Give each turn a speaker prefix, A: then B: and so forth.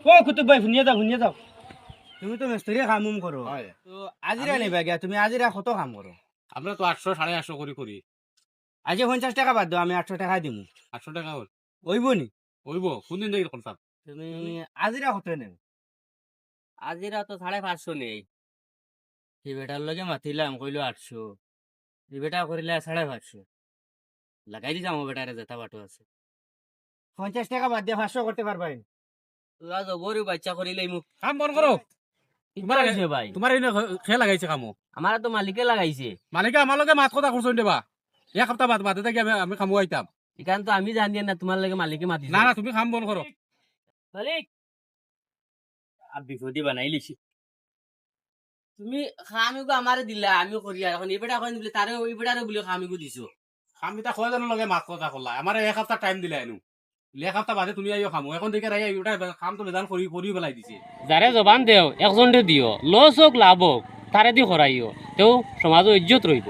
A: ও কুতুব ভাই শুনিয়ে যাও তুমি তো মিস্ত্রি কাম করো
B: হয়
A: তো আজিরা নেবা গিয়া তুমি আজিরা কত কাম করো
B: আমরা তো 800 850 করি করি
A: আজি 50 টাকা বাদ দাও আমি 800 টাকা দিমু
B: 800 টাকা হল
A: হইব নি
B: হইব কোনদিন দেখি করতাম
A: তুমি আজিরা কত নেব
C: আজিরা তো 550 নেই এই বেটার লগে মাতিলাম কইলো 800 এই বেটা করিলে 550 লাগাই দিতাম ও বেটারে যেটা বাটো আছে
A: 50 টাকা বাদ দিয়ে 500 করতে পারবাই
C: তোরা জবরি বাচ্চা করিলে মুখ
B: কাম বন্ধ করো
C: তোমার হইছে ভাই
B: তোমার এই খেয়ে লাগাইছে কামো
C: আমার তো মালিকে লাগাইছে
B: মালিকে আমার লগে মাত কথা করছো দেবা এক সপ্তাহ বাদ বাদে থাকি আমি খামু আইতাম
C: এখান তো আমি জানি না তোমার লাগে মালিকে মাতিছে
B: না না তুমি কাম বন্ধ করো
C: মালিক আর বিপদি বানাই লিছি তুমি খামিগো আমারে দিলা আমি করি আর এখন এই বেটা কইন দিলে তারে ওই বেটারে বলি খামিগো দিছো
B: আমি তা খোয়া জানো লগে মাত কথা করলা আমার এক সপ্তাহ টাইম দিলে এনু এক সপ্তাহ বাদে তুমি আইও খামু এখন দেখে রাই ওটা কাম তো নিদান করি পেলাই দিছে
C: যারে জবান দেও একজনরে দিও লস হোক লাভ হোক তারে দি করাইও তেও সমাজও ইজ্জত রইব